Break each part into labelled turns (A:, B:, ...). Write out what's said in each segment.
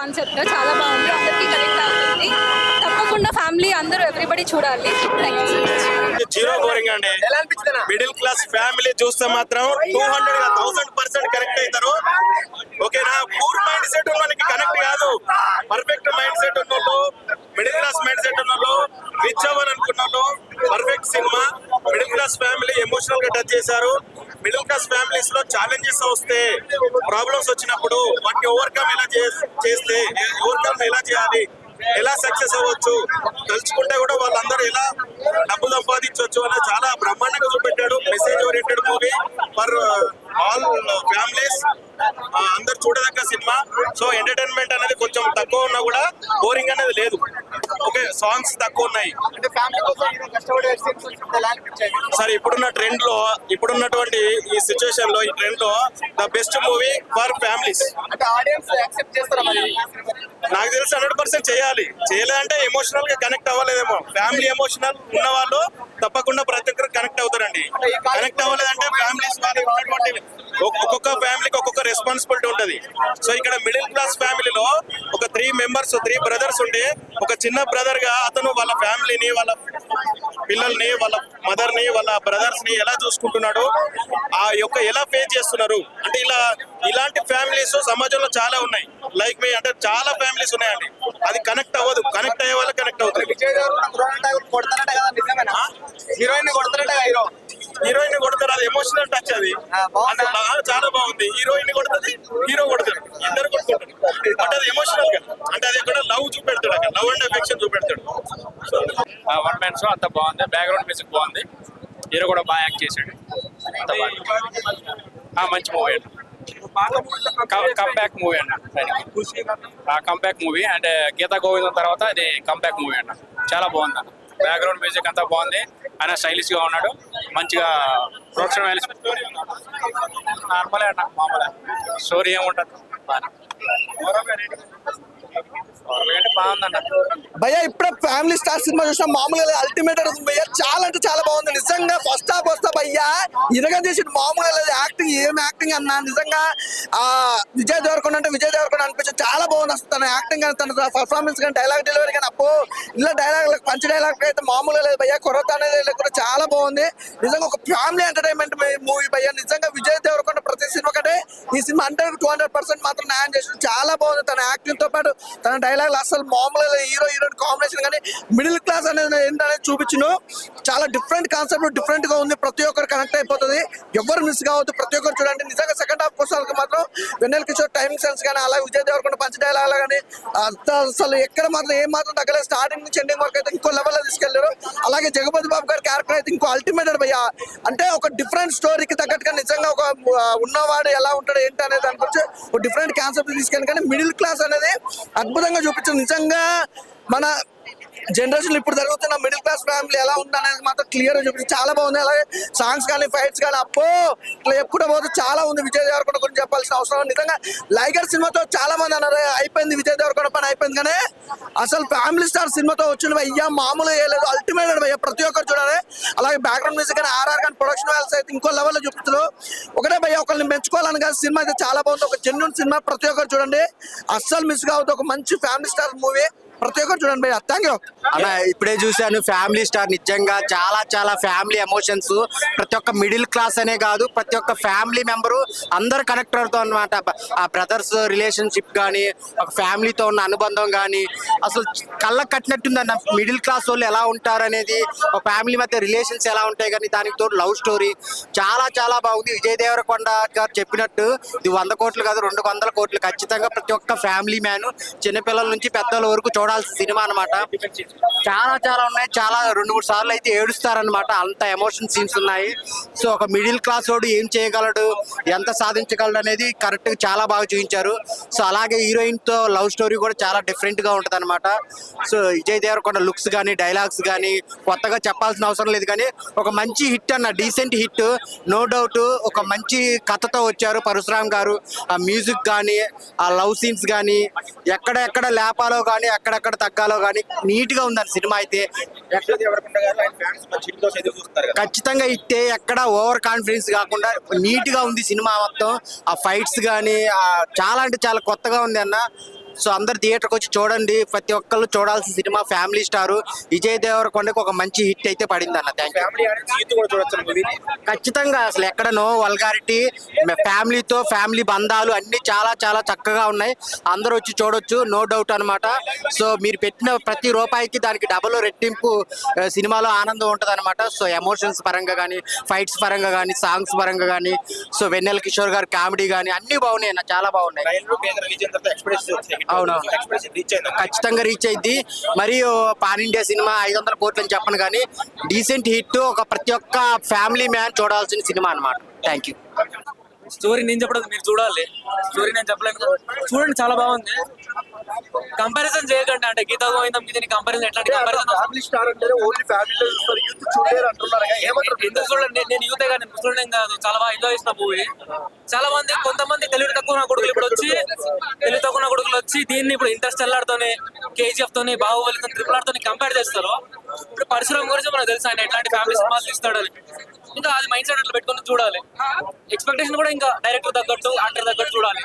A: Concept చాలా బాగుంది, అందరికీ కనెక్ట్ అవుతుంది. తప్పకుండా ఫ్యామిలీ అందరూ ఎవ్రీబడి చూడాలి. Thank you so much.
B: Zero boring అండి. మిడిల్ క్లాస్ ఫ్యామిలీ చూస్తే మాత్రం 200% కనెక్ట్ అవుతారు. ఓకేనా? పూర్ మైండ్ సెట్ ఉన్నోళ్ళకి కనెక్ట్ కాదు, పర్ఫెక్ట్ మైండ్ సెట్ ఉన్నోళ్ళు, మిడిల్ క్లాస్ మైండ్ సెట్ ఉన్నోళ్ళు, రిచ్ అవ్వాలనుకున్న వాళ్ళు perfect cinema. Middle class family emotional గా టచ్ చేశారు. మిడిల్ క్లాస్ ఫ్యామిలీస్ లో ఛాలెంజెస్ వస్తే, ప్రాబ్లమ్స్ వచ్చినప్పుడు వాటిని ఓవర్కమ్ ఎలా చేస్తే, ఓవర్కమ్ ఎలా చేయాలి, ఎలా సక్సెస్ అవ్వచ్చు, తలుచుకుంటే కూడా వాళ్ళందరూ ఎలా డబ్బు సంపాదించవచ్చు అనేది చాలా బ్రహ్మాండంగా చూపెట్టాడు. Message oriented movie for all families. అందరు చూడదగ్గ సినిమా. సో ఎంటర్టైన్మెంట్ అనేది కొంచెం తక్కువ ఉన్నా కూడా బోరింగ్ అనేది లేదు. ఓకే, సాంగ్స్ తక్కువ ఉన్నాయి. సరే, ఇప్పుడున్న ట్రెండ్ లో, ఇప్పుడున్నటువంటి ఈ సిచ్యువేషన్ లో, ఈ ట్రెండ్ లో the best movie for families. నాకు తెలిసి 100% చేయాలి. చేయలేదంటే ఎమోషనల్ గా కనెక్ట్ అవ్వలేదేమో. ఫ్యామిలీ ఎమోషనల్ ఉన్న వాళ్ళు తప్పకుండా ప్రతి ఒక్కరు కనెక్ట్ అవుతారండి. కనెక్ట్ అవ్వలేదంటే ఫ్యామిలీస్ ఉన్నటువంటి ఒక్కొక్క ఫ్యామిలీకి ఒక్కొక్క రెస్పాన్సిబిలిటీ ఉంటది. సో ఇక్కడ మిడిల్ క్లాస్ ఫ్యామిలీలో ఒక 3 బ్రదర్స్ ఉండి, ఒక చిన్న బ్రదర్ గా అతను వాళ్ళ ఫ్యామిలీని, వాళ్ళ పిల్లల్ని, వాళ్ళ మదర్ ని, వాళ్ళ బ్రదర్స్ ని ఎలా చూసుకుంటున్నాడు, ఆ యొక్క ఎలా ఫేస్ చేస్తున్నారు అంటే ఇలాంటి ఫ్యామిలీస్ సమాజంలో చాలా ఉన్నాయి. లైక్ మీ అంటే చాలా ఫ్యామిలీస్ ఉన్నాయండి. అది కనెక్ట్ అవ్వదు, కనెక్ట్ అయ్యే వాళ్ళు కనెక్ట్ అవుతుంది. హీరోయిన్ కొడతారు, అది ఎమోషనల్ టచ్. అది చాలా బాగుంది. హీరోయిన్ కొడుతుంది, హీరో కొడతాడు, ఇద్దరు కొట్టుకుంటారు. అంటే అది ఎమోషనల్ గా, అంటే అది ఎక్కడ లవ్ చూపెడతాడు, అక్కడ లవ్ అండ్ ఎఫెక్షన్ చూపెడతాడు.
C: వన్ మ్యాన్ షో అంత బాగుంది, బ్యాక్గ్రౌండ్ మ్యూజిక్ బాగుంది, హీరో కూడా బాగా యాక్ట్ చేశాడు. మంచి మూవీ అండి, కంబ్యాక్ మూవీ అన్న. కంబ్యాక్ మూవీ అంటే గీతా గోవిందం తర్వాత ఇది కంబ్యాక్ మూవీ అన్న. చాలా బాగుంది అన్న, బ్యాక్గ్రౌండ్ మ్యూజిక్ అంతా బాగుంది. ఆయన స్టైలిష్ గా ఉన్నాడు, మంచిగా ప్రొడక్షన్ వాల్యూస్ నార్మలే అన్న, మామూలే. స్టోరీ ఏముంటుంది బాగుందన్న.
D: భయ్యా ఇప్పుడే ఫ్యామిలీ స్టార్ సినిమా చూసాం, మామూలుగా అల్టిమేట్ అవుతుంది భయ్యా. చాలా అంటే చాలా బాగుంది నిజంగా. ఫస్ట్ హాఫ్ వస్తా భయ్యా ఇరగా చేసి మామూలుగా లేదు. యాక్టింగ్ ఏం యాక్టింగ్ అన్నా నిజంగా. విజయ్ దేవరకొండ అంటే విజయ్ దేవరకొండ అనిపించింది. చాలా బాగుంది అసలు తన యాక్టింగ్ కానీ, తన పర్ఫార్మెన్స్ కానీ, డైలాగ్ డెలివరీ కానీ. అప్పో ఇలా డైలాగ్ పంచ్ డైలాగ్ అయితే మామూలుగా లేదు భయ్యా. కొరత అనేది కూడా చాలా బాగుంది నిజంగా. ఒక ఫ్యామిలీ ఎంటర్టైన్మెంట్ మూవీ భయ్యా నిజంగా. విజయ్ దేవరకొండ ప్రతి సినిమా కంటే ఈ సినిమా 200% మాత్రం న్యాయం చేసింది. చాలా బాగుంది తన యాక్టింగ్ తో పాటు తన డైలాగ్. అసలు మామూలుగా హీరోయిన్ కాంబినేషన్ కానీ, మిడిల్ క్లాస్ అనేది ఏంటనేది చూపించును. చాలా డిఫరెంట్ కాన్సెప్ట్, డిఫరెంట్ గా ఉంది. ప్రతి ఒక్కరు కనెక్ట్ అయిపోతుంది, ఎవరు మిస్ కావద్దు, ప్రతి ఒక్కరు చూడండి. నిజంగా సెకండ్ హాఫ్ కోసం మాత్రం వెన్నెల కిషోర్ టైమింగ్ సెన్స్ కానీ, అలాగే విజయ్ దేవరకొండ పంచ్ డైలాగ్ కానీ అసలు ఎక్కడ మాత్రం ఏం మాత్రం తగ్గలేదు. స్టార్టింగ్ నుంచి ఎండింగ్ వరకు అయితే ఇంకో లెవెల్ లో తీసుకెళ్లారు. అలాగే జగపతి బాబు గారి క్యారెక్టర్ అయితే ఇంకో అల్టిమేటెడ్ భయ్యా. అంటే ఒక డిఫరెంట్ స్టోరీకి తగ్గట్టుగా నిజంగా ఒక ఉన్నవాడు ఎలా ఉంటాడు ఏంటి అనేది దాని గురించి ఒక డిఫరెంట్ కాన్సెప్ట్ తీసుకెళ్ళి, కానీ మిడిల్ క్లాస్ అనేది అద్భుతంగా చూపించారు నిజంగా. మన జనరేషన్ ఇప్పుడు జరుగుతున్న మిడిల్ క్లాస్ ఫ్యామిలీ ఎలా ఉందనేది మాత్రం క్లియర్ గా చూపించి చాలా బాగుంది. అలాగే సాంగ్స్ కానీ, ఫైట్స్ కానీ అప్పో ఇట్లా ఎప్పుడు పోతే చాలా ఉంది. విజయ్ దేవరకొండ గురించి చెప్పాల్సిన అవసరం నిజంగా. లైగర్ సినిమాతో చాలా మంది అన్నారు అయిపోయింది విజయ్ దేవరకొండ పని అయిపోయింది, కానీ అసలు ఫ్యామిలీ స్టార్ సినిమాతో వచ్చిన భయ్యా మామూలు వేయలేదు, అల్టిమేట్ భయ్యా. ప్రతి ఒక్కరు చూడాలి. అలాగే బ్యాక్గ్రౌండ్ మ్యూజిక్ కానీ, ఆర్ఆర్ కానీ, ప్రొడక్షన్ వాల్యూస్ అయితే ఇంకో లెవెల్లో చూపిస్తారు. ఒకటే భయ్యా ఒకరిని మెచ్చుకోవాలని కానీ సినిమా అయితే చాలా బాగుంది. ఒక జెన్యూన్ సినిమా, ప్రతి ఒక్కరు చూడండి, అస్సలు మిస్ కావద్దు. ఒక మంచి ఫ్యామిలీ స్టార్ మూవీ, ప్రతి ఒక్కరు చూడండి భయ్యా. థ్యాంక్ యూ
E: అన్న. ఇప్పుడే చూశాను ఫ్యామిలీ స్టార్, నిజంగా చాలా చాలా ఫ్యామిలీ ఎమోషన్స్. ప్రతి ఒక్క మిడిల్ క్లాస్ అనే కాదు, ప్రతి ఒక్క ఫ్యామిలీ మెంబరు అందరు కనెక్ట్ అవుతాం అనమాట. ఆ బ్రదర్స్ రిలేషన్షిప్ కానీ, ఒక ఫ్యామిలీతో ఉన్న అనుబంధం కానీ అసలు కళ్ళకు కట్టినట్టుంది అన్న. మిడిల్ క్లాస్ వాళ్ళు ఎలా ఉంటారు అనేది, ఒక ఫ్యామిలీ మధ్య రిలేషన్స్ ఎలా ఉంటాయి కానీ, దానికి తోడు లవ్ స్టోరీ చాలా చాలా బాగుంది. విజయ్ దేవరకొండ గారు చెప్పినట్టు ఇది 100 కోట్లు కాదు, 200 కోట్లు. ఖచ్చితంగా ప్రతి ఒక్క ఫ్యామిలీ మ్యాన్, చిన్నపిల్లల నుంచి పెద్దల వరకు చూడాల్సిన సినిమా అనమాట. చాలా చాలా ఉన్నాయి. చాలా 2-3 సార్లు అయితే ఏడుస్తారనమాట, అంత ఎమోషన్ సీన్స్ ఉన్నాయి. సో ఒక మిడిల్ క్లాస్ వాడు ఏం చేయగలడు, ఎంత సాధించగలడు అనేది కరెక్ట్ గా చాలా బాగా చూపించారు. సో అలాగే హీరోయిన్ తో లవ్ స్టోరీ కూడా చాలా డిఫరెంట్ గా ఉంటది అనమాట. సో విజయ్ దేవరకొండ లుక్స్ కానీ, డైలాగ్స్ కానీ కొత్తగా చెప్పాల్సిన అవసరం లేదు, కానీ ఒక మంచి హిట్ అన్న, డీసెంట్ హిట్ నో డౌట్. ఒక మంచి కథతో వచ్చారు పరశురామ్ గారు. ఆ మ్యూజిక్ కానీ, ఆ లవ్ సీన్స్ కానీ, ఎక్కడ లేపాలో కానీ, ఎక్కడెక్కడ తగ్గాలో కానీ నీట్ గా ఉందని సినిమా అయితే. ఖచ్చితంగా ఇట్టే, ఎక్కడ ఓవర్ కాన్ఫిడెన్స్ కాకుండా నీట్ గా ఉంది సినిమా మొత్తం. ఆ ఫైట్స్ కానీ చాలా అంటే చాలా కొత్తగా ఉంది అన్న. సో అందరు థియేటర్కి వచ్చి చూడండి, ప్రతి ఒక్కళ్ళు చూడాల్సిన సినిమా ఫ్యామిలీ స్టార్ విజయ్ దేవరకొండకి ఒక మంచి హిట్ అయితే పడింది అన్న. Thank you. ఖచ్చితంగా అసలు ఎక్కడ నో వల్గారిటీ, ఫ్యామిలీతో ఫ్యామిలీ బంధాలు అన్ని చాలా చాలా చక్కగా ఉన్నాయి. అందరూ వచ్చి చూడొచ్చు, నో డౌట్ అనమాట. సో మీరు పెట్టిన ప్రతి రూపాయికి దానికి డబుల్ రెట్టింపు సినిమాలో ఆనందం ఉంటుంది అనమాట. సో ఎమోషన్స్ పరంగా కానీ, ఫైట్స్ పరంగా కానీ, సాంగ్స్ పరంగా కానీ, సో వెన్నెల కిషోర్ గారి కామెడీ కానీ అన్ని బాగున్నాయి అన్న, చాలా బాగున్నాయి. అవునవును, ఖచ్చితంగా రీచ్ అయింది. మరియు పాన్ ఇండియా సినిమా 500 కోట్లు అని చెప్పను కానీ డీసెంట్ హిట్, ఒక ప్రతి ఒక్క ఫ్యామిలీ మ్యాన్ చూడాల్సిన సినిమా అనమాట. Thank you.
F: స్టోరీ నేను చెప్పడం మీరు చూడాలి, స్టోరీ నేను చెప్పలేను కదా. చూడండి, చాలా బాగుంది. కంపారిజన్ చేయకండి, అంటే గీతా గోవిందం దీనికి కంపారిజన్ ఎట్లాంటి కంపారిజన్ ఎందుకు చూడండి. నేను యూతే కానీ చూడడం కాదు, చాలా బాగా ఎంజాయ్ చేసిన మూవీ. చాలా మంది, కొంతమంది తెలివి తక్కువ నా కొడుకులు ఇప్పుడు వచ్చి, తెలివి తక్కువ నా కొడుకులు వచ్చి దీన్ని ఇప్పుడు ఇంటర్స్టెల్లార్ తోని, కేజీఎఫ్ తోని, బాహుబలితో, ట్రిపుల్ ఆర్ తోని కంపేర్ చేస్తారు. ఇప్పుడు పరశురామ్ గురించి మనకు తెలుసు ఆయన ఎట్లాంటి ఫ్యామిలీ సినిమాలు తీస్తాడని. ఇంకా అది మైండ్ సెట్ అట్లా పెట్టుకొని చూడాలి. ఎక్స్పెక్టేషన్ కూడా ఇంకా డైరెక్టర్ తగ్గట్టు, యాక్టర్ తగ్గట్టు చూడాలి.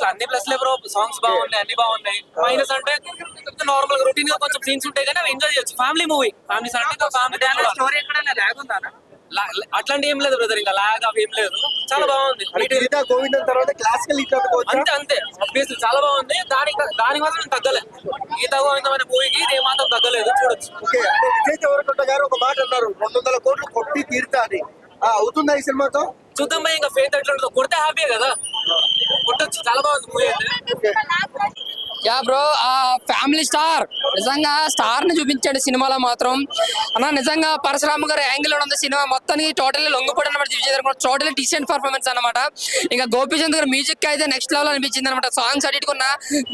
F: అన్ని ప్లస్ లే బ్రో, సాంగ్స్ బాగున్నాయి, అన్ని బాగున్నాయి. మైనస్ అంటే నార్మల్ రొటీన్ గా కొంచెం సీన్స్ ఉంటాయి కానీ అవి ఎంజాయ్ చేయొచ్చు. ఫ్యామిలీ మూవీ, ఫ్యామిలీ అట్లాంటి ఏం లేదు బ్రదర్, ఇంకా లాగ్ అవి ఏం లేదు, చాలా బాగుంది. అంతే అంతే ఆబ్వియస్లీ చాలా బాగుంది. దాని మాత్రం తగ్గలేదు. గీతా గోవిందం అనే మూవీకి ఇది ఏమాత్రం తగ్గలేదు, చూడొచ్చు.
D: విజయ్ దేవరకొండ గారు ఒక మాట అన్నారు, 200 కోట్లు కొట్టి తీరుతా అని. అవుతుందా ఈ సినిమాతో?
F: చూద్దాం భయ్, ఇంకా ఫేత్ ఎట్లా ఉంటుందో. కొడితే హ్యాపీయే కదా, కొట్టొచ్చు. చాలా బాగుంది మూవీ అయితే.
G: యా బ్రో, ఆ ఫ్యామిలీ స్టార్ నిజంగా స్టార్ ని చూపించాడు సినిమాలో మాత్రం అన్న. నిజంగా పరశురామ్ గారు యాంగిల్ ఉంది సినిమా మొత్తానికి, టోటల్లీ లొంగిపోవడం అనమాట. Vijay Devarakonda totally decent performance అనమాట. ఇంకా గోపీచంద్ గారు మ్యూజిక్ అయితే నెక్స్ట్ లెవెల్ అనిపించింది అనమాట. సాంగ్స్ అడిటుకున్న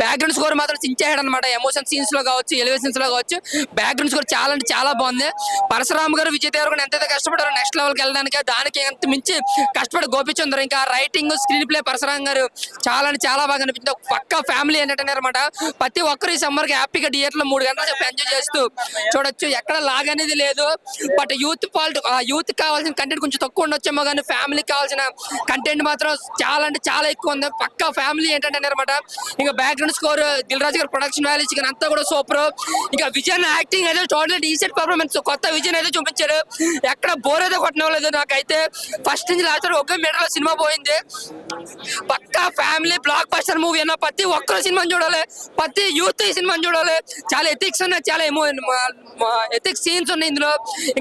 G: బ్యాక్గ్రౌండ్ స్కోర్ మాత్రం చించాడు అనమాట. ఎమోషన్ సీన్స్ లో కావచ్చు, ఎలివేషన్స్ లో కావచ్చు, బ్యాక్గ్రౌండ్ స్కోర్ చాలా అంటే చాలా బాగుంది. పరశురామ్ గారు విజయ్ దేవరకొండ ఎంతైతే కష్టపడారో నెక్స్ట్ లెవెల్కి వెళ్ళడానికి, దానికి ఎంత మించి కష్టపడి గోపీచంద్. ఇంకా రైటింగ్, స్క్రీన్ ప్లే పరశురామ్ గారు చాలా అంటే చాలా బాగా అనిపించింది. పక్కా ఫ్యామిలీ ఎంటర్టైనర్ అనమాట. ప్రతి ఒక్కరు ఈ సమ్మర్ కి హ్యాపీగా థియేటర్ లో 3 గంటల సేపు ఎంజాయ్ చేస్తూ చూడొచ్చు. ఎక్కడ లాగ్ అనేది లేదు. బట్ యూత్ కావాల్సిన కంటెంట్ కొంచెం తక్కువ ఉండొచ్చేమో కానీ ఫ్యామిలీకి కావాల్సిన కంటెంట్ మాత్రం చాలా అంటే చాలా ఎక్కువ ఉంది. పక్కా ఫ్యామిలీ ఎంటర్టైనర్ అనమాట. ఇంకా బ్యాక్గ్రౌండ్ స్కోర్, దిల్ రాజు గారు ప్రొడక్షన్ వాల్యూస్ కానీ అంతా కూడా సూపర్. ఇంకా విజయ్ యాక్టింగ్ అయితే టోటల్ డీసెంట్ పర్ఫార్మెన్స్. కొత్త విజయ్ అయితే చూపించారు, ఎక్కడ బోర్ అయితే కొట్టనవ్వలేదు నాకైతే. ఫస్ట్ నుంచి లాస్ట్ ఒకే మీటర్ సినిమా పోయింది. పక్కా ఫ్యామిలీ బ్లాక్ బస్టర్ మూవీ అన్న. ప్రతి ఒక్కరు సినిమాని చూడాలి, ప్రతి యూత్ ఈ సినిమాని చూడాలి. చాలా ఎథిక్స్ ఉన్నాయి, చాలా ఎథిక్స్ సీన్స్ ఉన్నాయి ఇందులో.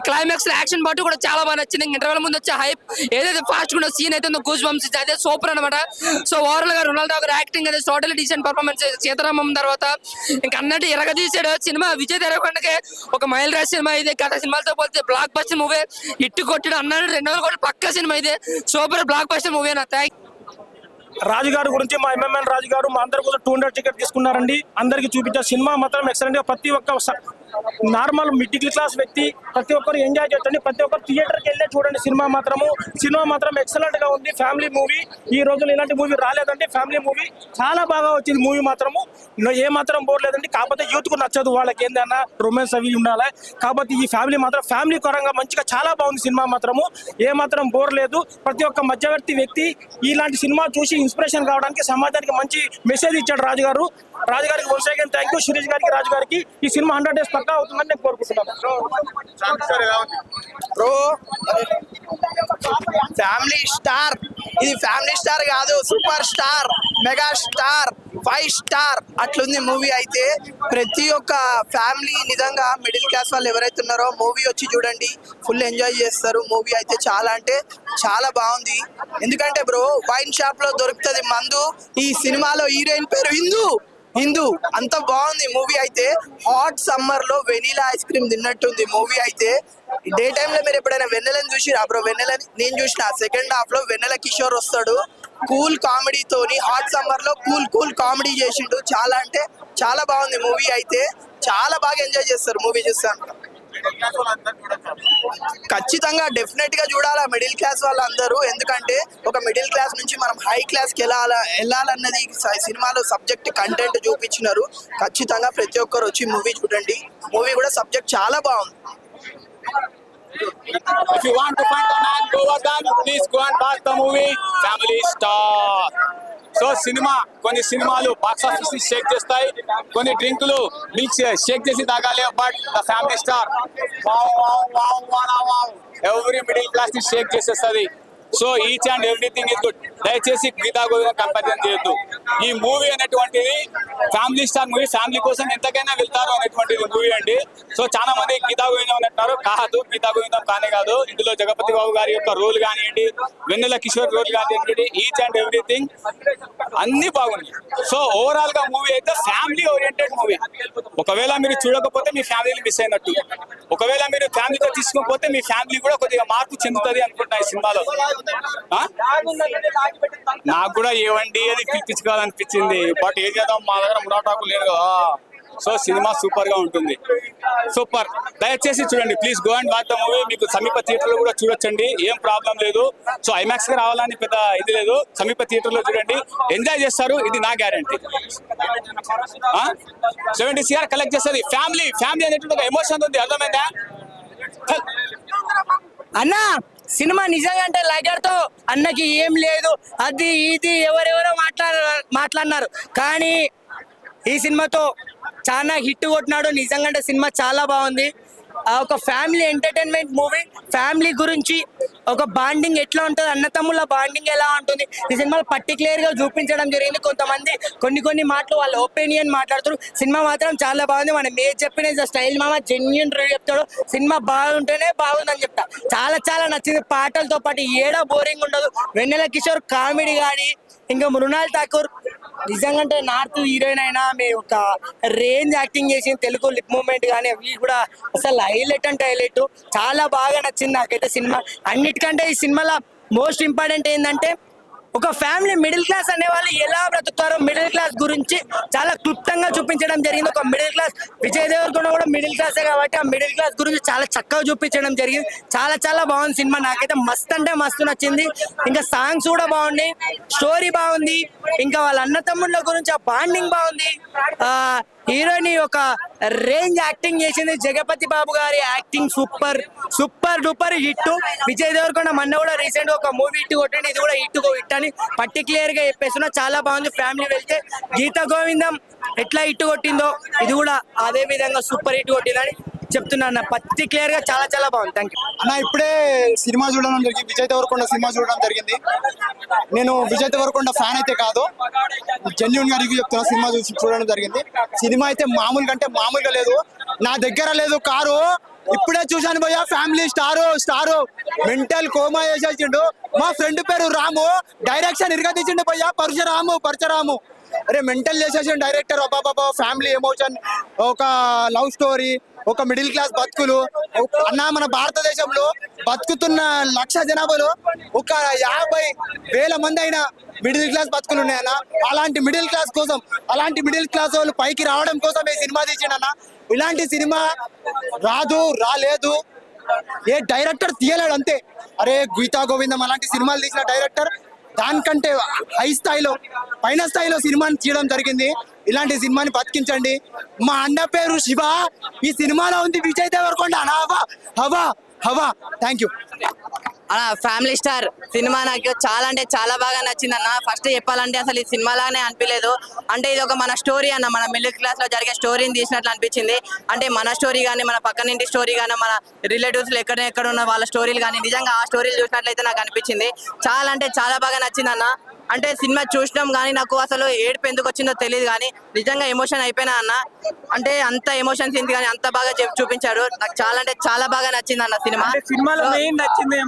G: క్లైమాక్స్ యాక్షన్ పాటు కూడా చాలా బాగా నచ్చింది. ఇంటర్వెల్ ముందు వచ్చే హైప్ ఏదైతే ఫాస్ట్ కూడా సీన్ అయితే గూస్ బంప్స్ అదే సూపర్ అనమాట. సో ఓవరాల్ గా రొనాల్డో గారు యాక్టింగ్ అయితే టోటల్ డీసెంట్ పర్ఫార్మెన్స్. సీతారామం తర్వాత ఇంకా అన్నట్టు ఎరగదీసాడు సినిమా. విజయ్ దేవరకొండకి ఒక మైల్ రాజ్ సినిమా ఇది. గత సినిమాలతో పోతే బ్లాక్ బస్టర్ మూవీ హిట్ కొట్టాడు అన్నాడు. 200 కోట్లు పక్కా సినిమా ఇది. సూపర్ బ్లాక్ బస్టర్ మూవీ అన్న. థ్యాంక్
H: రాజు గారి గురించి మా ఎంఎంఎన్ రాజు గారు మా అందరి కోసం 200 టికెట్ తీసుకున్నారండి. అందరికి చూపించారు. సినిమా మాత్రం ఎక్సలెంట్ గా ప్రతి ఒక్క నార్మల్ మిడిల్ క్లాస్ వ్యక్తి ప్రతి ఒక్కరు ఎంజాయ్ చేయొచ్చండి. ప్రతి ఒక్కరు థియేటర్కి వెళ్ళే చూడండి. సినిమా మాత్రం ఎక్సలెంట్ గా ఉంది. ఫ్యామిలీ మూవీ, ఈ రోజులు ఇలాంటి మూవీ రాలేదండి. ఫ్యామిలీ మూవీ చాలా బాగా వచ్చింది. మూవీ మాత్రము ఏ మాత్రం బోర్ లేదండి. కాకపోతే యూత్ కు నచ్చదు, వాళ్ళకి ఏందన్నా రొమాన్స్ అవి ఉండాలి. కాకపోతే ఈ ఫ్యామిలీ మాత్రం ఫ్యామిలీ పరంగా మంచిగా చాలా బాగుంది. సినిమా మాత్రము ఏ మాత్రం బోర్ లేదు. ప్రతి ఒక్క మధ్యవర్తి వ్యక్తి ఇలాంటి సినిమా చూసి ఇన్స్పిరేషన్ కావడానికి, సమాజానికి మంచి మెసేజ్ ఇచ్చాడు రాజు గారు. రాజు గారికి once again thank you. Shirish గారికి, రాజు గారికి. ఈ సినిమా 100 days పక్కా అవుతుందని నేను కోరుకుంటున్నాను.
D: బ్రో ఫ్యామిలీ స్టార్, ఇది ఫ్యామిలీ స్టార్ కాదు, super star, mega star, 5 star అట్లుంది మూవీ అయితే. ప్రతి ఒక్క ఫ్యామిలీ నిజంగా మిడిల్ క్లాస్ వాళ్ళు ఎవరైతే ఉన్నారో మూవీ వచ్చి చూడండి, ఫుల్ ఎంజాయ్ చేస్తారు. మూవీ అయితే చాలా అంటే చాలా బాగుంది. ఎందుకంటే బ్రో వైన్ షాప్ లో దొరుకుతుంది మందు, ఈ సినిమాలో హీరోయిన్ పేరు హిందూ. అంత బాగుంది మూవీ అయితే. హాట్ సమ్మర్ లో వెనీలా ఐస్ క్రీమ్ తిన్నట్టుంది మూవీ అయితే. డే టైమ్ లో మీరు ఎప్పుడైనా వెన్నెలని చూసిరా బ్రో? వెన్నెలని నేను చూసిన. సెకండ్ హాఫ్ లో వెన్నెల కిషోర్ వస్తాడు, కూల్ కామెడీతోని హాట్ సమ్మర్ లో కూల్ కామెడీ చేసిండు. చాలా అంటే చాలా బాగుంది మూవీ అయితే. చాలా బాగా ఎంజాయ్ చేస్తారు మూవీ చూస్తాను. ఖచ్చితంగా డెఫినెట్ గా చూడాలా మిడిల్ క్లాస్ వాళ్ళందరూ. ఎందుకంటే ఒక మిడిల్ క్లాస్ నుంచి మనం హై క్లాస్ కి వెళ్ళాలన్నది సినిమాలో సబ్జెక్ట్ కంటెంట్ చూపించినారు. ఖచ్చితంగా ప్రతి ఒక్కరు వచ్చి మూవీ చూడండి. మూవీ కూడా సబ్జెక్ట్ చాలా బాగుంది.
C: If you want to find the man Govardhan, please go and watch the movie Family Star. So కొన్ని సినిమాలు బాక్స్ ఆఫీస్ ని షేక్ చేస్తాయి, కొన్ని డ్రింకులు మిల్క్ షేక్ చేసి తాగాలి. But the family star every middle class ని షేక్ చేసేస్తుంది. So each and everything is good. దయచేసి గీతా గోవిందం కంపారిజన్ చేయొద్దు. ఈ మూవీ అనేటువంటిది ఫ్యామిలీ స్టార్ మూవీ, ఫ్యామిలీ కోసం ఎంతకైనా వెళ్తారు అనేటువంటిది మూవీ అండి. సో చాలా మంది గీతా గోవిందం అని అంటారు, కాదు గీతా గోవిందం కానే కాదు. ఇందులో జగపతి బాబు గారి యొక్క రోల్ కానివ్వండి, వెన్నెల కిషోర్ రోల్ కానివ్వండి, ఈచ్ అండ్ ఎవ్రీథింగ్ అన్ని బాగున్నాయి. సో ఓవరాల్ గా మూవీ అయితే ఫ్యామిలీ ఓరియంటెడ్ మూవీ. ఒకవేళ మీరు చూడకపోతే మీ ఫ్యామిలీని మిస్ అయినట్టు, ఒకవేళ మీరు ఫ్యామిలీతో తీసుకోకపోతే మీ ఫ్యామిలీ కూడా కొద్దిగా మార్పు చెందుతుంది అనుకుంటా ఈ సినిమాలో. నాకు కూడా ఏవండి అది పిలిపించుకోవాలనిపించింది, బట్ ఏం చేద్దాం, మా దగ్గర మురాటాకు లేదు కదా. సో సినిమా సూపర్ గా ఉంటుంది, సూపర్. దయచేసి చూడండి, please go and watch the movie. మీకు సమీప థియేటర్ లో కూడా చూడొచ్చండి, ఏం ప్రాబ్లం లేదు. సో ఐమాక్స్ కి రావాలని పెద్ద ఇది లేదు, సమీప థియేటర్ లో చూడండి, ఎంజాయ్ చేస్తారు, ఇది నా గ్యారంటీ. 70 CR కలెక్ట్ చేస్తుంది. ఫ్యామిలీ అనేటువంటి ఒక ఎమోషన్ ఉంది, అర్థమైందా?
G: అన్న సినిమా నిజంగా అంటే లగర్తో అన్నకి ఏం లేదు, అది ఇది ఎవరెవరో మాట్లాడినారు, కానీ ఈ సినిమాతో చాలా హిట్ కొట్టినాడు. నిజంగా అంటే సినిమా చాలా బాగుంది. ఒక ఫ్యామిలీ ఎంటర్టైన్మెంట్ మూవీ, ఫ్యామిలీ గురించి ఒక బాండింగ్ ఎట్లా ఉంటుంది, అన్నతమ్ముల బాండింగ్ ఎలా ఉంటుంది ఈ సినిమాలో పర్టికులర్ గా చూపించడం జరిగింది. కొంతమంది కొన్ని మాటలు వాళ్ళ ఒపీనియన్ మాట్లాడుతారు, సినిమా మాత్రం చాలా బాగుంది. మనం ఏ చెప్పిన స్టైల్ మామ జెన్యున్ రివ్యూ చెప్తాడు, సినిమా బాగుంటేనే బాగుందని చెప్తా. చాలా నచ్చింది. పాటలతో పాటు ఏడా బోరింగ్ ఉండదు. వెన్నెల కిషోర్ కామెడీ కానీ, ఇంకా మృణాల్ ఠాకూర్ నిజంగా అంటే నార్త్ హీరోయిన్ అయినా మీ ఒక రేంజ్ యాక్టింగ్ చేసింది. తెలుగు లిప్ మూమెంట్ కానీ అవి కూడా అసలు హైలైట్ అంటే హైలైట్. చాలా బాగా నచ్చింది నాకైతే సినిమా. అన్నిటికంటే ఈ సినిమాలో మోస్ట్ ఇంపార్టెంట్ ఏంటంటే ఒక ఫ్యామిలీ మిడిల్ క్లాస్ అనే వాళ్ళు ఎలా బ్రతుకుతారో మిడిల్ క్లాస్ గురించి చాలా క్లుప్తంగా చూపించడం జరిగింది. ఒక మిడిల్ క్లాస్ విజయ్ దేవరకొండ కూడా మిడిల్ క్లాసే కాబట్టి ఆ మిడిల్ క్లాస్ గురించి చాలా చక్కగా చూపించడం జరిగింది. చాలా బాగుంది సినిమా. నాకైతే మస్తు అంటే మస్తు నచ్చింది. ఇంకా సాంగ్స్ కూడా బాగున్నాయి, స్టోరీ బాగుంది, ఇంకా వాళ్ళ అన్నతమ్ముళ్ళ గురించి ఆ బాండింగ్ బాగుంది. హీరోయిన్ ఒక రేంజ్ యాక్టింగ్ చేసింది. జగపతి బాబు గారి acting super duper hit. Vijay Devarakonda మొన్న కూడా రీసెంట్ గా ఒక మూవీ హిట్ కొట్టింది, ఇది కూడా హిట్ అని పర్టికులర్ గా చెప్పేస్తున్నా. చాలా బాగుంది. ఫ్యామిలీ వెళ్తే గీతా గోవిందం ఎట్లా హిట్ కొట్టిందో ఇది కూడా అదే విధంగా సూపర్ హిట్ కొట్టిందని చెప్తున్నా. పర్టికులర్ గా చాలా బాగుంది. థ్యాంక్ యూ
E: అన్న. ఇప్పుడే సినిమా చూడడం జరిగింది, విజయ్ దేవరకొండ సినిమా చూడడం జరిగింది. నేను విజయ్ దేవరకొండ ఫ్యాన్ అయితే కాదు, జెన్యూన్ గా రివ్యూ చెప్తున్నా. సినిమా చూడడం జరిగింది. సినిమా అయితే మామూలుగా లేదు. నా దగ్గర లేదు కారు, ఇప్పుడే చూశాను భయ్యా. ఫ్యామిలీ స్టారు మెంటల్ కోమా చేసేసిండు. మా ఫ్రెండ్ పేరు రాము, డైరెక్షన్ ఇరుగా తీసిండు భయ్యా. పరశురాము అరే మెంటల్ చేసేసిండు డైరెక్టర్. అబ్బాబాబా ఫ్యామిలీ ఎమోషన్, ఒక లవ్ స్టోరీ, ఒక మిడిల్ క్లాస్ బతుకులు. అన్న మన భారతదేశంలో బతుకుతున్న 1,00,000 జనాభాలో ఒక 50,000 మంది అయినా మిడిల్ క్లాస్ బతుకులు ఉన్నాయన్న. అలాంటి మిడిల్ క్లాస్ కోసం, అలాంటి మిడిల్ క్లాస్ వాళ్ళు పైకి రావడం కోసం ఈ సినిమా తీసిండన్న. ఇలాంటి సినిమా రాలేదు, ఏ డైరెక్టర్ తీయలేడు అంతే. అరే గీతా గోవిందం అలాంటి సినిమాలు తీసిన డైరెక్టర్ దానికంటే పైన స్థాయిలో సినిమాని తీయడం జరిగింది. ఇలాంటి సినిమాని బతికించండి. మా అన్న పేరు శివ, ఈ సినిమాలో ఉంది విజయ్ దేవరకొండ. హవా. థ్యాంక్ యూ
I: అలా. ఫ్యామిలీ స్టార్ సినిమా నాకు చాలా అంటే చాలా బాగా నచ్చింది అన్న. ఫస్ట్ చెప్పాలంటే అసలు ఈ సినిమా లాగానే అనిపించలేదు. అంటే ఇది ఒక మన స్టోరీ అన్న, మన మిడిల్ క్లాస్ లో జరిగే స్టోరీని తీసినట్లు అనిపించింది. అంటే మన స్టోరీ కానీ, మన పక్కనింటి స్టోరీ కానీ, మన రిలేటివ్స్ ఎక్కడ ఉన్న వాళ్ళ స్టోరీలు కానీ, నిజంగా ఆ స్టోరీలు చూసినట్లయితే నాకు అనిపించింది. చాలా అంటే చాలా బాగా నచ్చింది అన్న. అంటే సినిమా చూసినాం కానీ నాకు అసలు ఏడుపు ఎందుకు వచ్చిందో తెలియదు, కానీ నిజంగా ఎమోషన్ అయిపోయినా అన్న. అంటే అంత ఎమోషన్ సీన్స్ కానీ అంత బాగా చూపించాడు. నాకు చాలా అంటే చాలా బాగా నచ్చింది అన్న సినిమా.
F: సినిమాలో మెయిన్ నచ్చింది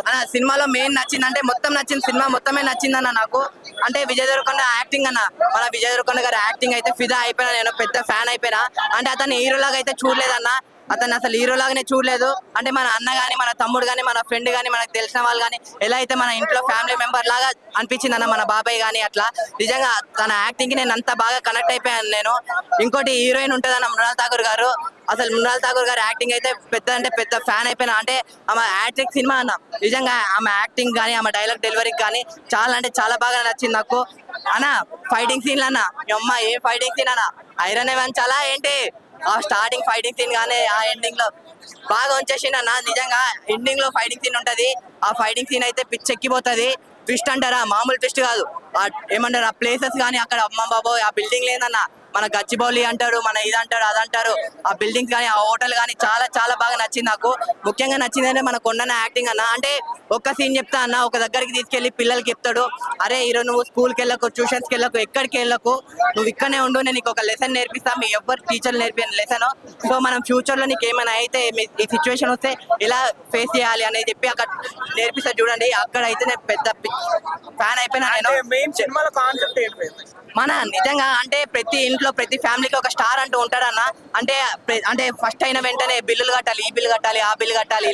I: అన్న సినిమాలో మెయిన్ నచ్చింది అంటే మొత్తం నచ్చింది, సినిమా మొత్తమే నచ్చిందన్న నాకు. అంటే విజయ్ దేవరకొండ యాక్టింగ్ అన్న, మన విజయ్ దేవరకొండ గారి యాక్టింగ్ అయితే ఫిదా అయిపోయినా, నేను పెద్ద ఫ్యాన్ అయిపోయినా. అంటే అతను హీరోలాగా అయితే చూడలేదన్న, అతను అసలు హీరో లాగానే చూడలేదు. అంటే మన అన్న గానీ, మన తమ్ముడు గానీ, మన ఫ్రెండ్ గానీ, మనకు తెలిసిన వాళ్ళు కానీ ఎలా అయితే మన ఇంట్లో ఫ్యామిలీ మెంబర్ లాగా అనిపించింది అన్న, మన బాబాయ్ గానీ అట్లా. నిజంగా తన యాక్టింగ్ కి నేను అంత బాగా కనెక్ట్ అయిపోయాను నేను. ఇంకోటి హీరోయిన్ ఉంటుందన్న మృణాల్ ఠాకూర్ గారు. అసలు మృణాల్ ఠాకూర్ గారు యాక్టింగ్ అయితే పెద్ద ఫ్యాన్ అయిపోయినా. అంటే ఆమె యాక్టింగ్ సినిమా అన్న, నిజంగా ఆమె యాక్టింగ్ కానీ, ఆమె డైలాగ్ డెలివరీ కానీ చాలా అంటే చాలా బాగా నచ్చింది నాకు అన్న. ఫైటింగ్ సీన్లు అన్న, అమ్మ ఏ ఫైటింగ్ సీన్ అన్న, ఐరన్ వంచాలా ఏంటి ఆ స్టార్టింగ్ ఫైటింగ్ సీన్ కానీ ఆ ఎండింగ్ లో బాగా ఉంచేసిండు అన్న. నిజంగా ఎండింగ్ లో ఫైటింగ్ సీన్ ఉంటది. ఆ ఫైటింగ్ సీన్ అయితే పిచ్చెక్కిపోతుంది. ట్విస్ట్ అంటారా, మామూలు ట్విస్ట్ కాదు. ఏమంటారు ఆ ప్లేసెస్ కానీ అక్కడ అమ్మ బాబో ఆ బిల్డింగ్ లేదన్న, మన గచ్చిబౌలి అంటారు, మన ఇది అంటారు అది అంటారు, ఆ బిల్డింగ్స్ కానీ ఆ హోటల్ కానీ చాలా చాలా బాగా నచ్చింది నాకు. ముఖ్యంగా నచ్చిందంటే మన కొండన యాక్టింగ్ అన్న. అంటే ఒక్క సీన్ చెప్తా అన్న, ఒక దగ్గరికి తీసుకెళ్లి పిల్లలకి చెప్తాడు, అరే ఈరోజు నువ్వు స్కూల్కి వెళ్ళకు, ట్యూషన్స్కి వెళ్ళకు, ఎక్కడికి వెళ్ళకు, నువ్వు ఇక్కడనే ఉండు, నేను నీకు ఒక లెసన్ నేర్పిస్తా, మీ ఎవరు టీచర్లు నేర్పిన లెసన్. సో మనం ఫ్యూచర్ లో నీకు ఏమైనా అయితే ఈ సిచ్యువేషన్ వస్తే ఎలా ఫేస్ చేయాలి అనేది చెప్పి అక్కడ నేర్పిస్తా చూడండి. అక్కడ అయితే నేను పెద్ద ఫ్యాన్ అయిపోయినా. నేను
H: మెయిన్ సినిమాలో కాన్సెప్ట్ ఏంటి?
I: మన నిజంగా అంటే ప్రతి ఇంట్లో ప్రతి ఫ్యామిలీకి ఒక స్టార్ అంటూ ఉంటాడన్న. అంటే అంటే ఫస్ట్ అయిన వెంటనే బిల్లులు కట్టాలి, ఈ బిల్లు కట్టాలి, ఆ బిల్లు కట్టాలి,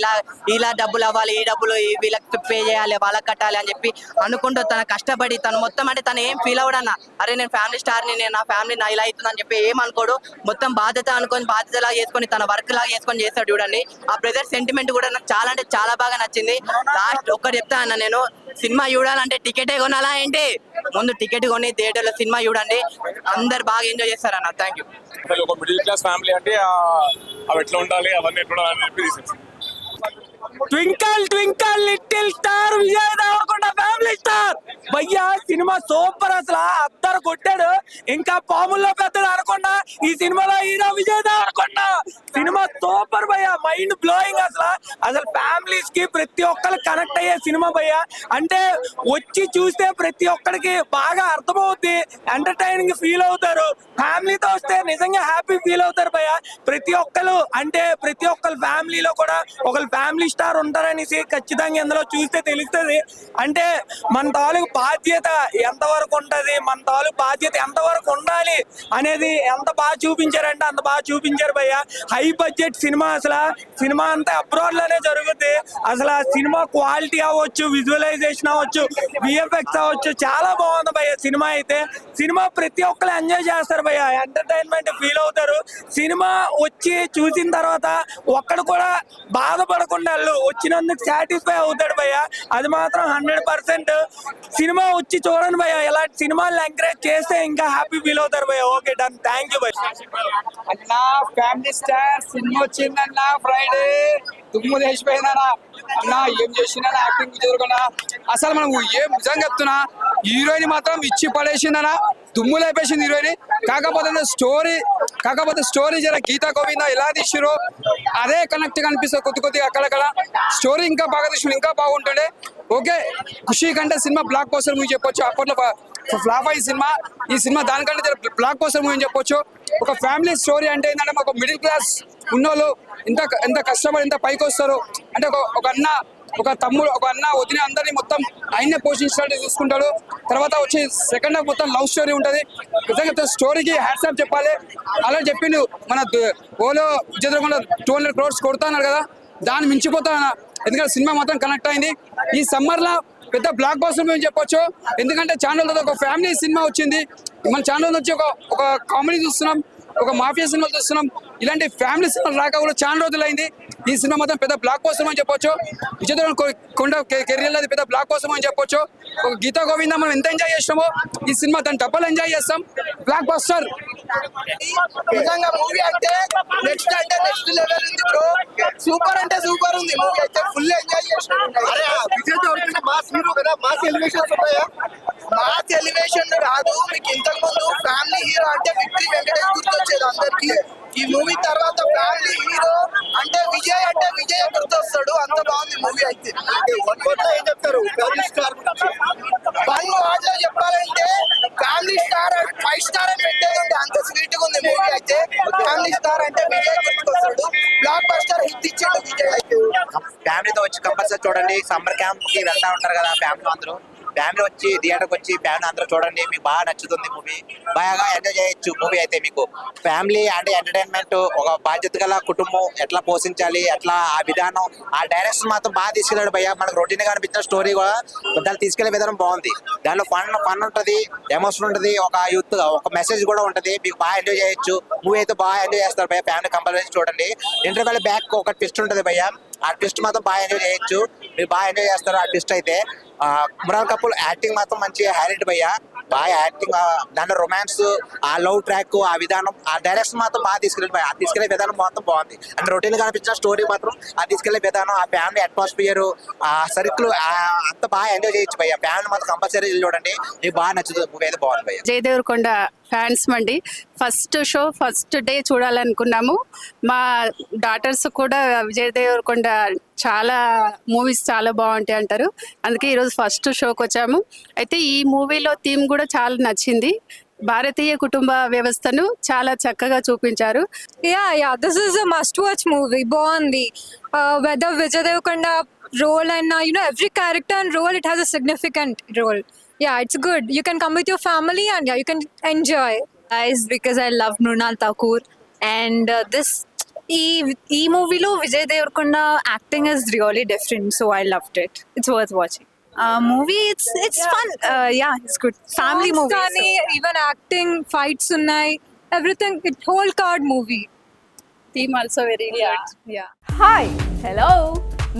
I: ఇలా డబ్బులు అవ్వాలి, ఈ డబ్బులు వీళ్ళకి పే చేయాలి, వాళ్ళకి కట్టాలి అని చెప్పి అనుకుంటూ తన కష్టపడి తను మొత్తం అంటే తను ఏం ఫీల్ అవ్వడన్న, అరే నేను ఫ్యామిలీ స్టార్ని, నేను నా ఫ్యామిలీ నా ఇలా అవుతుందని చెప్పి ఏం అనుకోడు. మొత్తం బాధ్యత అనుకొని బాధ్యతలా చేసుకొని తన వర్క్ లాగా చేసుకొని చేస్తాడు చూడండి. ఆ బ్రదర్ సెంటిమెంట్ కూడా నాకు చాలా అంటే చాలా బాగా నచ్చింది. లాస్ట్ ఒక్కటి చెప్తా అన్న, నేను సినిమా చూడాలంటే టికెటే కొనాలా ఏంటి, ముందు టికెట్ కొని థియేటర్లో సినిమా చూడండి, అందరు బాగా ఎంజాయ్ చేస్తారన్న. Thank you.
J: అసలు ఒక మిడిల్ క్లాస్ ఫ్యామిలీ అంటే అవి ఎట్లా ఉండాలి, అవన్నీ ఎట్లా ఉండాలి అని చెప్పి తీసేసి
H: twinkle twinkle little star Vijay Devarakonda family star భయ్యా సినిమా సూపర్. అసలు అద్దరు కొట్టాడు, ఇంకా పాముల్లో పెద్దది అనకుండా ఈ సినిమాలో హీరో విజయ్ దేవరకొండ. సినిమా సూపర్ భయ్యా, మైండ్ బ్లోయింగ్. అసలు ఫ్యామిలీస్ కి ప్రతి ఒక్కరు కనెక్ట్ అయ్యే సినిమా భయ్యా. అంటే వచ్చి చూస్తే ప్రతి ఒక్కరికి బాగా అర్థమవుద్ది, ఎంటర్టైనింగ్ ఫీల్ అవుతారు. ఫ్యామిలీతో వస్తే నిజంగా హ్యాపీ ఫీల్ అవుతారు భయ్యా. ప్రతి ఒక్కరు అంటే ప్రతి ఒక్కరు ఫ్యామిలీలో కూడా ఒకరు ఫ్యామిలీ స్టార్ ఉంటారనేసి ఖచ్చితంగా ఇందులో చూస్తే తెలుస్తుంది. అంటే మన తాలూకు బాధ్యత ఎంతవరకు ఉంటది, మన తాలూకు బాధ్యత ఎంతవరకు ఉండాలి అనేది ఎంత బాగా చూపించారంటే అంత బాగా చూపించారు భయ్య. హై బడ్జెట్ సినిమా, అసలు సినిమా అంతా అబ్రాడ్ లోనే జరుగుద్ది. అసలు ఆ సినిమా క్వాలిటీ అవ్వచ్చు, విజువలైజేషన్ అవ్వచ్చు, విఎఫ్ఎక్స్ అవ్వచ్చు, చాలా బాగుంది భయ్య సినిమా అయితే. సినిమా ప్రతి ఒక్కరు ఎంజాయ్ చేస్తారు భయ్య, ఎంటర్టైన్మెంట్ ఫీల్ అవుతారు. సినిమా వచ్చి చూసిన తర్వాత ఒక్కడు కూడా బాధపడకుండా వచ్చినందుకు సాటిస్ఫై అవుతాడు భయ్య. అది మాత్రం 100%. సినిమా వచ్చి చూడండి భయ్య, ఇలాంటి సినిమాలు ఎంకరేజ్ చేస్తే ఇంకా హ్యాపీ ఫీల్ అవుతారు భయ్య. ఓకే డన్, థ్యాంక్ యూ భయ్య.
K: అన్నా ఫ్యామిలీ స్టార్ సినిమా వచ్చిందన్నా, ఫ్రైడే తుమ్ము తెచ్చిపోయిందన్నా. అన్నా ఏం చేసిందా యాక్టింగ్ జరుగుతున్నా, అసలు మనం ఏం నిజంగా చెప్తున్నా, హీరోయిన్ మాత్రం ఇచ్చి పడేసిందన్నా, దుమ్ము లేపేసింది హీరోయిన్. కాకపోతే స్టోరీ జర గీతా గోవింద ఎలా తీసిరో అదే కనెక్ట్ గా అనిపిస్తుంది కొద్దిగా అక్కడక్కడ. స్టోరీ ఇంకా బాగా తీసి ఇంకా బాగుంటుండే. ఓకే, ఖుషి కంటే సినిమా బ్లాక్ బస్టర్ మూవీ చెప్పొచ్చు. అప్పట్లో ఫ్లాప్ అయ్యి సినిమా, ఈ సినిమా దానికంటే బ్లాక్ బస్టర్ మూవీ చెప్పొచ్చు. ఒక ఫ్యామిలీ స్టోరీ అంటే ఏంటంటే ఒక మిడిల్ క్లాస్ ఉన్నోళ్ళు ఎంత కష్టపడి ఎంత పైకి వస్తారు అంటే ఒక అన్న, ఒక తమ్ముడు, ఒక అన్న వదిన అందరినీ మొత్తం ఆయనే పోషించినట్టు చూసుకుంటాడు. తర్వాత వచ్చి సెకండ్ హాఫ్ మొత్తం లవ్ స్టోరీ ఉంటుంది. నిజంగా స్టోరీకి హ్యాట్సాప్ చెప్పాలి. అలా చెప్పిండు మన ఓలో విజయ్ దేవరకొండ 200 crores కొడతా అన్నారు కదా, దాన్ని మించిపోతా. ఎందుకంటే సినిమా మాత్రం కనెక్ట్ అయింది. ఈ సమ్మర్ లో పెద్ద బ్లాక్ బస్టర్ మేము చెప్పొచ్చు. ఎందుకంటే ఛానల్ ఒక ఫ్యామిలీ సినిమా వచ్చింది, మన ఛానల్ వచ్చి ఒక కామెడీ చూస్తున్నాం, ఒక మాఫియా సినిమాలు చూస్తున్నాం. ఇలాంటి ఫ్యామిలీ సినిమాలు రాక కూడా చాలా రోజులైంది. ఈ సినిమా మాత్రం పెద్ద బ్లాక్ బస్టర్ అని చెప్పొచ్చు. విజయ్ దేవరకొండ కెరీర్ అది పెద్ద బ్లాక్ బస్టర్ అని చెప్పొచ్చు. ఒక గీతా గోవింద మనం ఎంత ఎంజాయ్ చేస్తామో ఈ సినిమా దాన్ని డబ్బులు ఎంజాయ్ చేస్తాం. బ్లాక్ బస్టర్
D: నిజంగా మూవీ అంటే నెక్స్ట్ లెవెల్ ఉంది బ్రో. సూపర్ అంటే సూపర్ ఉంది మూవీ అయితే, ఫుల్ ఎంజాయ్ చేస్తున్నాం. విజయ్ దేవరకొండ మాస్ హీరో కదా, మాస్ ఎలివేషన్స్ ఉన్నాయా? మాస్ ఎలివేషన్ రాదు మీకు. ఇంతకు ముందు ఫ్యామిలీ హీరో అంటే విక్టరీ వెంకటేష్ గుర్తొచ్చేది అందరికి. ఈ మూవీ తర్వాత ఫ్యామిలీ హీరో అంటే విజయ్ గుర్తొస్తాడు. అంత బాగుంది మూవీ అయితే. ఏం చెప్తారు ఫ్యామిలీ స్టార్ గురించి? 1 word లో చెప్పాలంటే ఫ్యామిలీ స్టార్ 5 స్టార్ అని పెట్టేది ఉంది, అంత స్వీట్ గా ఉంది మూవీ అయితే. ఫ్యామిలీ స్టార్ అంటే విజయ్ గుర్తుకొస్తాడు. బ్లాక్ బస్టర్ హిట్ ఇచ్చాడు విజయ్ అయితే.
E: ఫ్యామిలీతో వచ్చి కంపల్సరీ చూడండి. సమ్మర్ క్యాంప్ కి వెళ్తా ఉంటారు కదా ఫ్యామిలీ అందరూ, ఫ్యామిలీ వచ్చి థియేటర్కి వచ్చి ఫ్యామిలీ అందరూ చూడండి, మీకు బాగా నచ్చుతుంది మూవీ. బాగా ఎంజాయ్ చేయొచ్చు మూవీ అయితే. మీకు ఫ్యామిలీ అంటే ఎంటర్టైన్మెంట్, ఒక బాధ్యత గల కుటుంబం ఎట్లా పోషించాలి, ఎట్లా ఆ విధానం, ఆ డైరెక్షన్ మాత్రం బాగా తీసుకెళ్ళాడు భయ్య. మనకు రొటీన్ గా అనిపించిన స్టోరీ కూడా దాన్ని తీసుకెళ్లే విధానం బాగుంది. దానిలో ఫన్ ఉంటది, ఎమోషన్ ఉంటది, ఒక యూత్ ఒక మెసేజ్ కూడా ఉంటది. మీకు బాగా ఎంజాయ్ చేయొచ్చు మూవీ అయితే. బాగా ఎంజాయ్ చేస్తారు భయ్య, ఫ్యామిలీ కంపల్సరీ చూడండి. ఇంటర్వెల్ బ్యాక్ ఒక ట్విస్ట్ ఉంటది భయ్య, ఆ ట్విస్ట్ మాత్రం బాగా ఎంజాయ్ చేయొచ్చు. మీరు బాగా ఎంజాయ్ చేస్తారు ఆ ట్విస్ట్ అయితే. మురాల్ కపూర్ యాక్టింగ్ మాత్రం మంచిగా హైలైట్ భయ్య. బాగా యాక్టింగ్, దాంట్లో రొమాన్స్, ఆ లవ్ ట్రాక్, ఆ విధానం, ఆ డైరెక్షన్ మాత్రం బాగా తీసుకెళ్ళి ఆ తీసుకెళ్లే విధానం మొత్తం బాగుంది. అంటే రొటీన్ గా అనిపించిన స్టోరీ మాత్రం ఆ తీసుకెళ్లే విధానం, ఆ ఫ్యామిలీ అట్మాస్ఫియర్, ఆ సర్కిల్ అంత బాగా ఎంజాయ్ చేయొచ్చు భయ్య. ఫ్యామిలీ మాత్రం కంపల్సరీ చూడండి, మీకు బాగా నచ్చుతుంది. మూవీ అయితే బాగుంది భయ్య.
L: విజయ్ దేవరకొండ ఫ్యాన్స్ అండి. ఫస్ట్ షో ఫస్ట్ డే చూడాలనుకున్నాము. మా డాటర్స్ కూడా విజయ్ దేవరకొండ చాలా మూవీస్ చాలా బాగుంటాయి అంటారు, అందుకే ఈరోజు ఫస్ట్ షోకి వచ్చాము. అయితే ఈ మూవీలో థీమ్ కూడా చాలా నచ్చింది. భారతీయ కుటుంబ వ్యవస్థను చాలా చక్కగా చూపించారు.
A: This is a must watch movie. బాగుంది. Whether Vijay Deverakonda role and every character and role, it has a significant role. It's good. You can come with your family and you can enjoy. Guys, because I love Mrunal Thakur and this ఈ మూవీలో Vijay Devarakonda acting is really different, so I loved it. It's worth watching. Movie it's fun. It's good family movie. కానీ even acting, fights ఉన్నాయి, everything. It whole card movie. Theme also very good.
M: Hi, hello.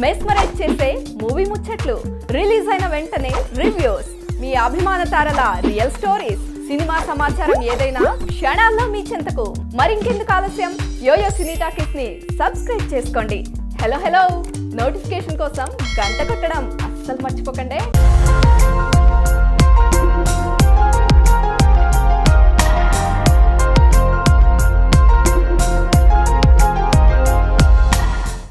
M: Mesmerize చేసే movie ముచ్చట్లు, release అయిన వెంటనే reviews, మీ అభిమాన తారల real stories, cinema సమాచారం ఏదైనా క్షణాల్లో మీ చెంతకు. మరింకెందుకు ఆలస్యం, యోయో సినీ టాకీస్ ని సబ్స్క్రైబ్ చేసుకోండి. హలో నోటిఫికేషన్ కోసం గంట కొట్టడం అస్సలు మర్చిపోకండి.